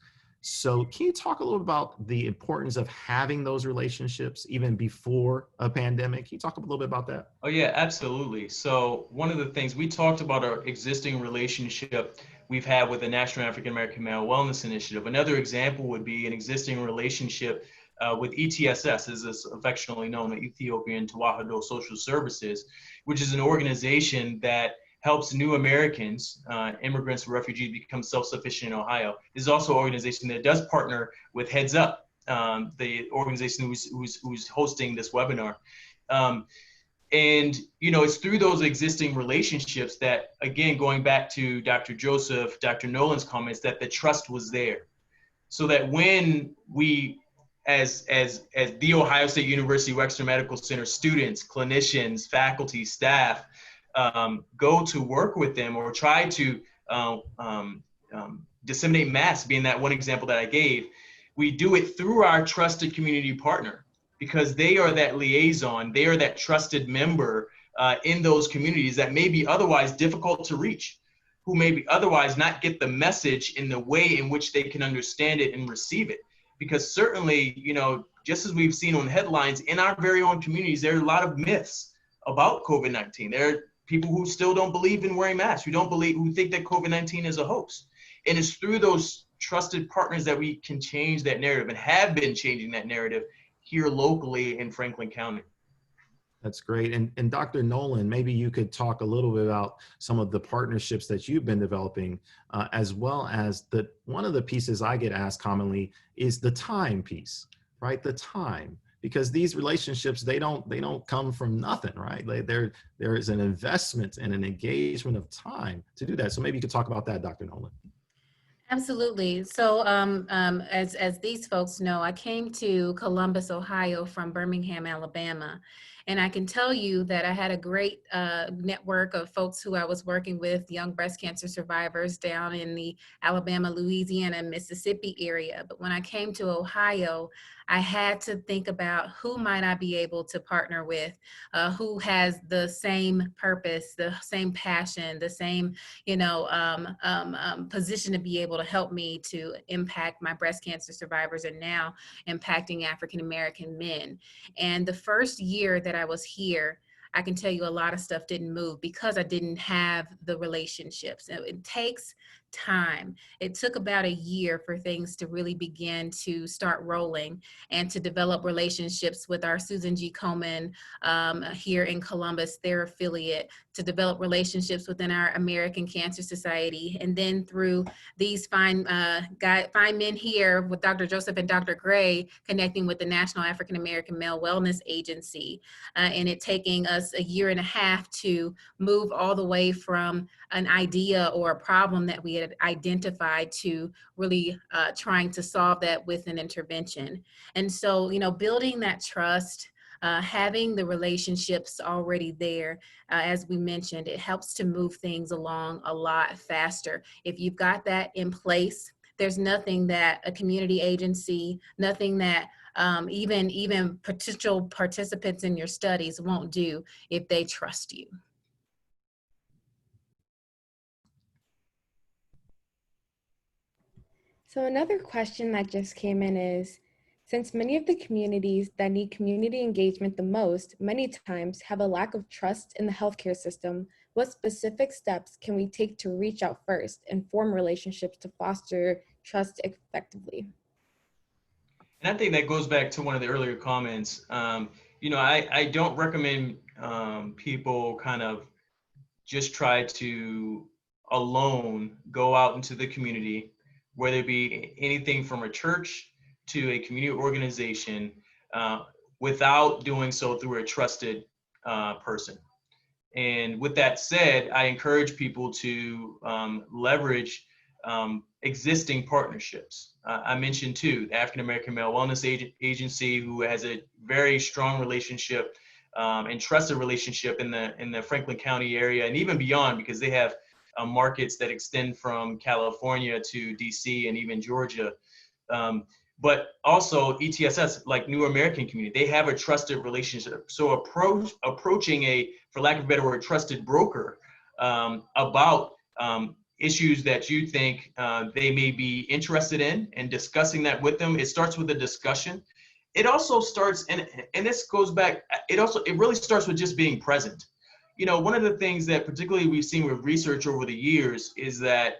So can you talk a little about the importance of having those relationships even before a pandemic? Can you talk a little bit about that? Oh yeah, absolutely. So one of the things we talked about, our existing relationship we've had with the National African American Male Wellness Initiative. Another example would be an existing relationship with ETSS, as is affectionately known, Ethiopian Tawahado Social Services, which is an organization that helps new Americans, immigrants, refugees become self-sufficient in Ohio. This is also an organization that does partner with Heads Up, the organization who's hosting this webinar. And, it's through those existing relationships that, again, going back to Dr. Joseph, Dr. Nolan's comments, that the trust was there. So that when we, as the Ohio State University Wexner Medical Center students, clinicians, faculty, staff, go to work with them or try to disseminate masks, being that one example that I gave, we do it through our trusted community partner, because they are that liaison, they are that trusted member in those communities that may be otherwise difficult to reach, who may be otherwise not get the message in the way in which they can understand it and receive it. Because certainly, just as we've seen on headlines in our very own communities, there are a lot of myths about COVID-19. There are people who still don't believe in wearing masks, who think that COVID-19 is a hoax. And it's through those trusted partners that we can change that narrative, and have been changing that narrative here locally in Franklin County. That's great. And Dr. Nolan, maybe you could talk a little bit about some of the partnerships that you've been developing, as well as one of the pieces I get asked commonly is the time piece, right? The time, because these relationships, they don't come from nothing, right? There is an investment and an engagement of time to do that. So maybe you could talk about that, Dr. Nolan. Absolutely. So as these folks know, I came to Columbus, Ohio from Birmingham, Alabama. And I can tell you that I had a great network of folks who I was working with, young breast cancer survivors down in the Alabama, Louisiana, Mississippi area. But when I came to Ohio, I had to think about who might I be able to partner with, who has the same purpose, the same passion, the same, position to be able to help me to impact my breast cancer survivors and now impacting African American men. And the first year that I was here, I can tell you a lot of stuff didn't move because I didn't have the relationships. It takes time. It took about a year for things to really begin to start rolling and to develop relationships with our Susan G. Komen here in Columbus, their affiliate, to develop relationships within our American Cancer Society. And then through these fine men here with Dr. Joseph and Dr. Gray, connecting with the National African American Male Wellness Agency, and it taking us a year and a half to move all the way from an idea or a problem that we had identified to really trying to solve that with an intervention. And so, building that trust, having the relationships already there, as we mentioned, it helps to move things along a lot faster. If you've got that in place, there's nothing that a community agency, nothing that even potential participants in your studies won't do if they trust you. So another question that just came in is, since many of the communities that need community engagement the most, many times have a lack of trust in the healthcare system, what specific steps can we take to reach out first and form relationships to foster trust effectively? And I think that goes back to one of the earlier comments. I don't recommend people kind of just try to alone go out into the community, whether it be anything from a church to a community organization, without doing so through a trusted person. And with that said, I encourage people to leverage existing partnerships. I mentioned too, the African American Male Wellness Agency, who has a very strong relationship and trusted relationship in the Franklin County area and even beyond, because they have markets that extend from California to DC and even Georgia. But also ETSS, like New American Community, they have a trusted relationship. So approaching a, for lack of a better word, trusted broker about issues that you think they may be interested in, and discussing that with them. It starts with a discussion. It also starts, and this goes back, it really starts with just being present. One of the things that particularly we've seen with research over the years is that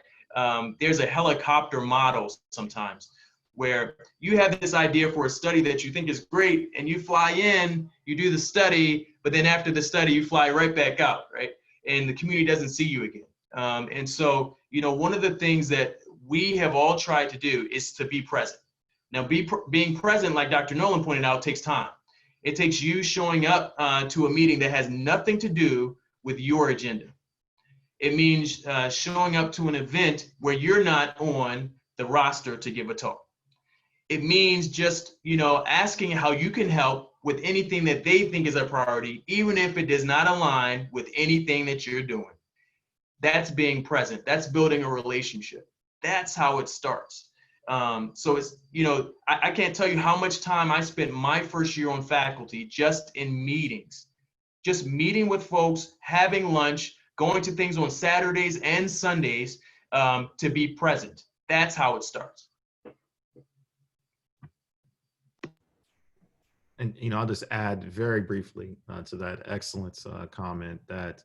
there's a helicopter model sometimes, where you have this idea for a study that you think is great, and you fly in, you do the study, but then after the study, you fly right back out, right? And the community doesn't see you again. And so, one of the things that we have all tried to do is to be present. Now, being present, like Dr. Nolan pointed out, takes time. It takes you showing up to a meeting that has nothing to do with your agenda. It means showing up to an event where you're not on the roster to give a talk. It means just, asking how you can help with anything that they think is a priority, even if it does not align with anything that you're doing. That's being present. That's building a relationship. That's how it starts. So it's, I can't tell you how much time I spent my first year on faculty just in meetings, just meeting with folks, having lunch, going to things on Saturdays and Sundays to be present. That's how it starts. And, I'll just add very briefly to that excellent comment that,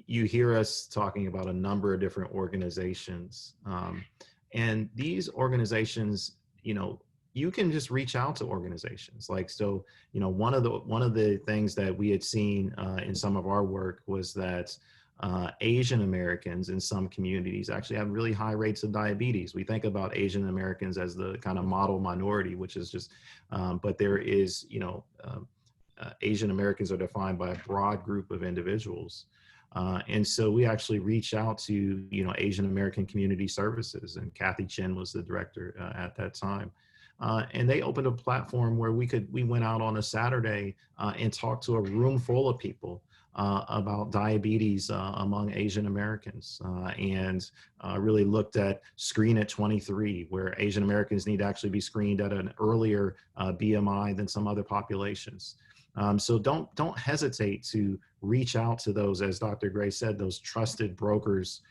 you hear us talking about a number of different organizations. And these organizations, you can just reach out to organizations. So, one of the things that we had seen in some of our work was that Asian Americans in some communities actually have really high rates of diabetes. We think about Asian Americans as the kind of model minority, which is just, but there is, Asian Americans are defined by a broad group of individuals. And so we actually reach out to, Asian American Community Services, and Kathy Chin was the director at that time. And they opened a platform where we went out on a Saturday and talked to a room full of people about diabetes among Asian Americans, and really looked at Screen at 23, where Asian Americans need to actually be screened at an earlier BMI than some other populations. So don't hesitate to reach out to those, as Dr. Gray said, those trusted brokers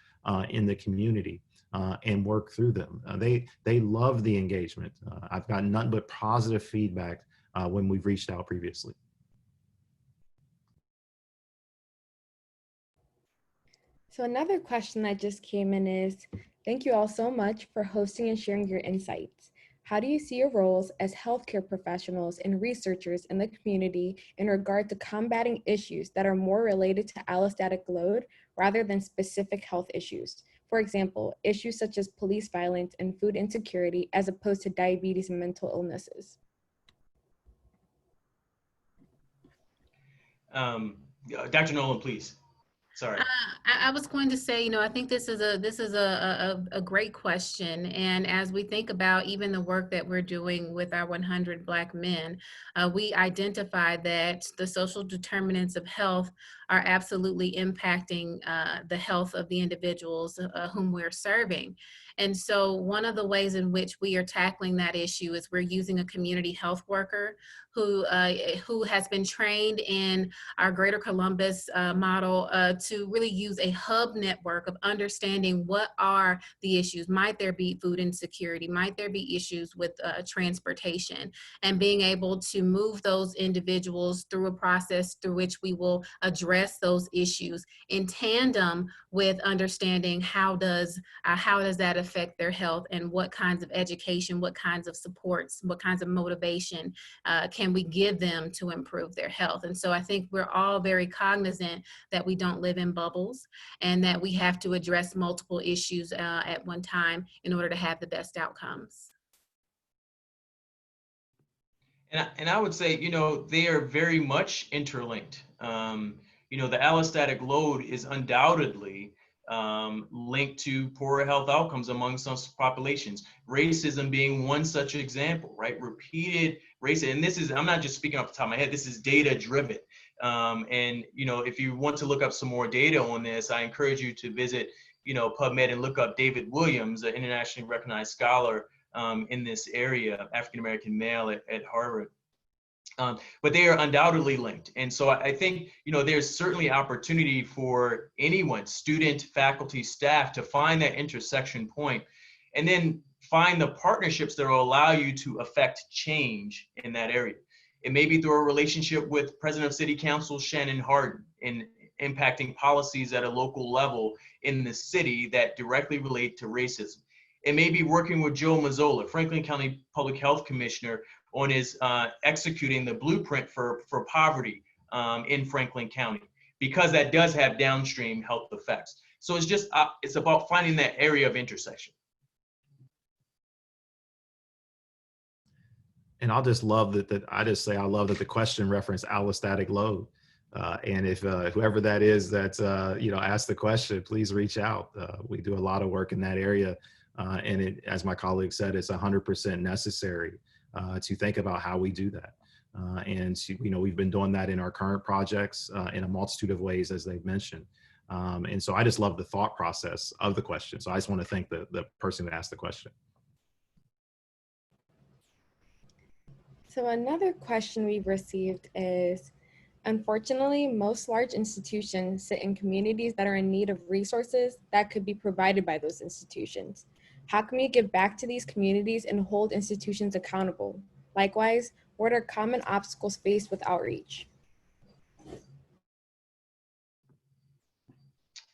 in the community, and work through them. They love the engagement. I've gotten nothing but positive feedback when we've reached out previously. So another question that just came in is, thank you all so much for hosting and sharing your insights. How do you see your roles as healthcare professionals and researchers in the community in regard to combating issues that are more related to allostatic load rather than specific health issues? For example, issues such as police violence and food insecurity as opposed to diabetes and mental illnesses. Dr. Nolan, please. Sorry. I was going to say, I think this is a great question. And as we think about even the work that we're doing with our 100 Black men, we identify that the social determinants of health are absolutely impacting the health of the individuals whom we're serving. And so one of the ways in which we are tackling that issue is we're using a community health worker who has been trained in our Greater Columbus model to really use a hub network of understanding what are the issues. Might there be food insecurity? Might there be issues with transportation? And being able to move those individuals through a process through which we will address those issues in tandem with understanding how does that affect their health, and what kinds of education, what kinds of supports, what kinds of motivation can we give them to improve their health. And so I think we're all very cognizant that we don't live in bubbles and that we have to address multiple issues at one time in order to have the best outcomes. And I would say, they are very much interlinked. The allostatic load is undoubtedly linked to poorer health outcomes among some populations. Racism being one such example, right? Repeated racism, and this is, I'm not just speaking off the top of my head, this is data driven. And if you want to look up some more data on this, I encourage you to visit, PubMed and look up David Williams, an internationally recognized scholar in this area, African-American male at Harvard. But they are undoubtedly linked. And so I think, there's certainly opportunity for anyone, student, faculty, staff, to find that intersection point and then find the partnerships that will allow you to affect change in that area. It may be through a relationship with President of City Council Shannon Hardin in impacting policies at a local level in the city that directly relate to racism. It may be working with Joe Mazzola, Franklin County Public Health Commissioner, on his executing the blueprint for poverty in Franklin County, because that does have downstream health effects. So it's just, it's about finding that area of intersection. And I'll just love I love that the question referenced allostatic load. And if whoever that is that, asked the question, please reach out. We do a lot of work in that area. And it, as my colleague said, it's 100% necessary to think about how we do that. And we've been doing that in our current projects in a multitude of ways, as they've mentioned. And so I just love the thought process of the question. So I just want to thank the person who asked the question. So another question we've received is, unfortunately, most large institutions sit in communities that are in need of resources that could be provided by those institutions. How can we give back to these communities and hold institutions accountable? Likewise, what are common obstacles faced with outreach?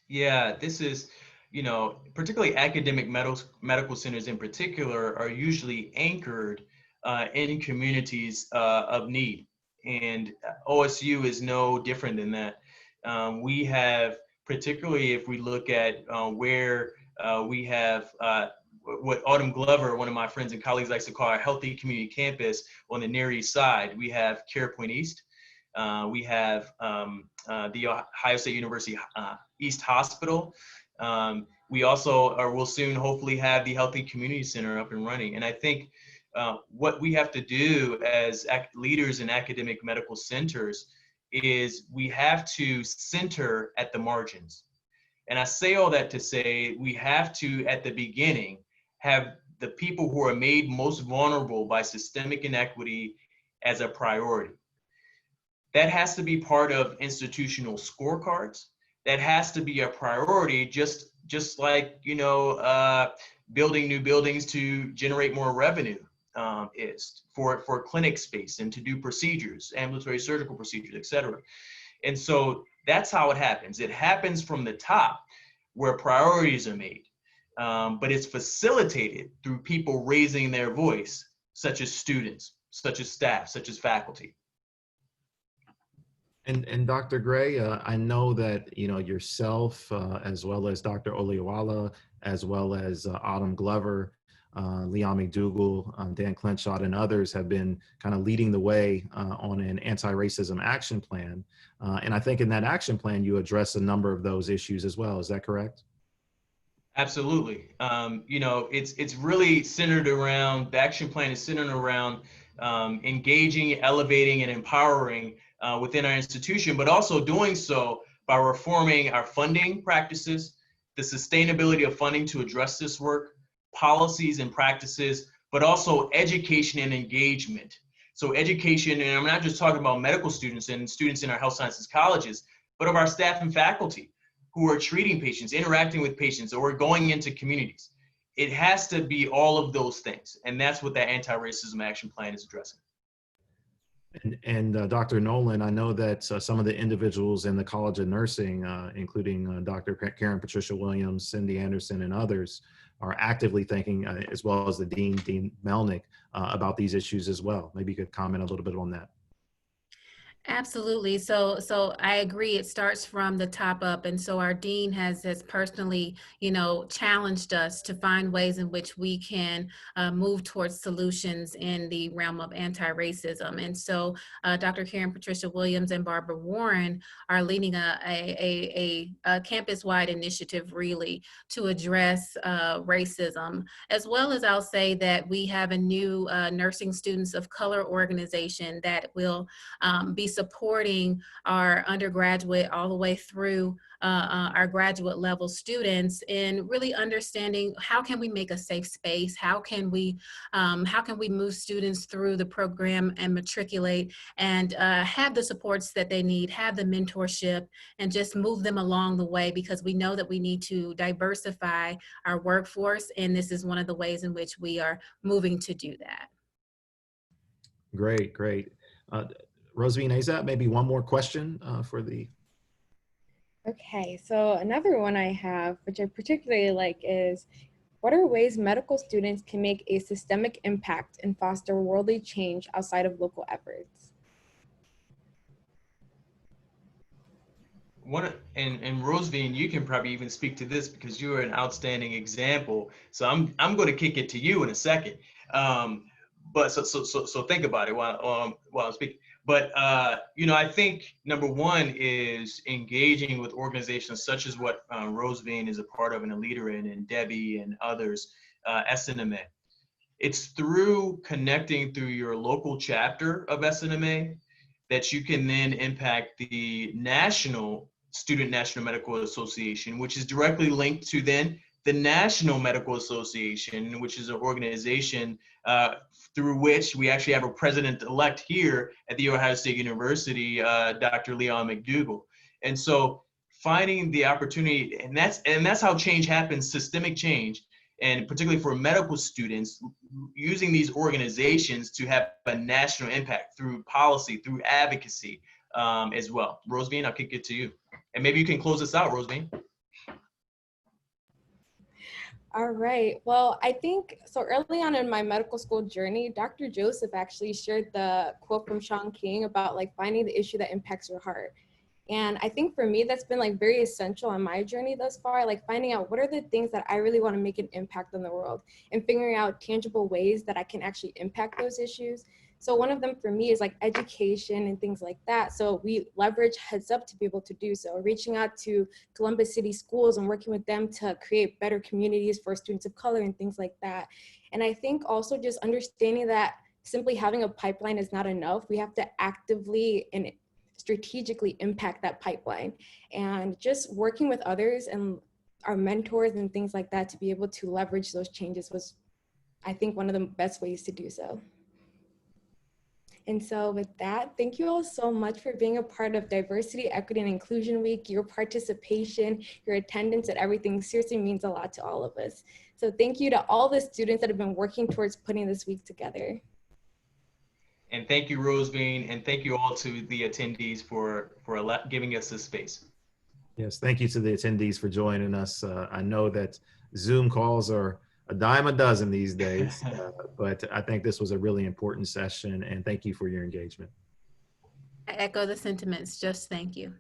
Yeah, this is, particularly academic medical centers in particular are usually anchored in communities of need. And OSU is no different than that. We have, particularly if we look at where we have what Autumn Glover, one of my friends and colleagues, likes to call our healthy community campus on the Near East Side. We have CarePoint East. We have the Ohio State University East Hospital. We also will soon hopefully have the Healthy Community Center up and running. And I think what we have to do as leaders in academic medical centers is we have to center at the margins. And I say all that to say we have to, at the beginning, have the people who are made most vulnerable by systemic inequity as a priority. That has to be part of institutional scorecards. That has to be a priority, just like, building new buildings to generate more revenue is for clinic space and to do procedures, ambulatory surgical procedures, et cetera. And so that's how it happens. It happens from the top where priorities are made, but it's facilitated through people raising their voice, such as students, such as staff, such as faculty. And Dr. Gray, I know that yourself, as well as Dr. Oliwala, as well as Autumn Glover, Leon McDougall, Dan Clenshot, and others have been kind of leading the way on an anti-racism action plan. And I think in that action plan, you address a number of those issues as well. Is that correct? Absolutely. It's really centered around, the action plan is centered around engaging, elevating, and empowering within our institution, but also doing so by reforming our funding practices, the sustainability of funding to address this work, policies and practices, but also education and engagement. So education, and I'm not just talking about medical students and students in our health sciences colleges, but of our staff and faculty who are treating patients, interacting with patients, or going into communities. It has to be all of those things. And that's what that anti-racism action plan is addressing. And Dr. Nolan, I know that some of the individuals in the College of Nursing, including Dr. Karen Patricia Williams, Cindy Anderson, and others, are actively thinking, as well as the Dean Melnick, about these issues as well. Maybe you could comment a little bit on that. Absolutely. So I agree. It starts from the top up. And so our dean has personally, challenged us to find ways in which we can move towards solutions in the realm of anti-racism. And so Dr. Karen Patricia Williams and Barbara Warren are leading a campus-wide initiative really to address racism, as well as I'll say that we have a new Nursing Students of Color organization that will be supporting our undergraduate all the way through our graduate level students in really understanding how can we make a safe space, how can we move students through the program and matriculate and have the supports that they need, have the mentorship, and just move them along the way, because we know that we need to diversify our workforce, and this is one of the ways in which we are moving to do that. Great. Rosevine Azat, maybe one more question for the... Okay, so another one I have, which I particularly like, is what are ways medical students can make a systemic impact and foster worldly change outside of local efforts? And Rosevine, you can probably even speak to this because you are an outstanding example. So I'm going to kick it to you in a second. But so think about it while I'm speaking. But I think number one is engaging with organizations such as what Rosevine is a part of and a leader in, and Debbie and others, SNMA. It's through connecting through your local chapter of SNMA that you can then impact the Student National Medical Association, which is directly linked to then the National Medical Association, which is an organization through which we actually have a president-elect here at The Ohio State University, Dr. Leon McDougall. And so finding the opportunity, and that's how change happens, systemic change, and particularly for medical students, using these organizations to have a national impact through policy, through advocacy as well. Rosevine, I'll kick it to you. And maybe you can close us out, Rosevine. All right. Well, I think so early on in my medical school journey, Dr. Joseph actually shared the quote from Sean King about finding the issue that impacts your heart. And I think for me, that's been very essential on my journey thus far, finding out what are the things that I really want to make an impact on the world and figuring out tangible ways that I can actually impact those issues. So one of them for me is education and things like that. So we leverage Heads Up to be able to do so, reaching out to Columbus City schools and working with them to create better communities for students of color and things like that. And I think also just understanding that simply having a pipeline is not enough. We have to actively and strategically impact that pipeline. And just working with others and our mentors and things like that to be able to leverage those changes was, I think, one of the best ways to do so. And so with that, thank you all so much for being a part of Diversity, Equity, and Inclusion Week. Your participation, your attendance, and everything seriously means a lot to all of us. So thank you to all the students that have been working towards putting this week together. And thank you, Rosevine, and thank you all to the attendees for giving us this space. Yes, thank you to the attendees for joining us. I know that Zoom calls are a dime a dozen these days, but I think this was a really important session, and thank you for your engagement. I echo the sentiments. Just thank you.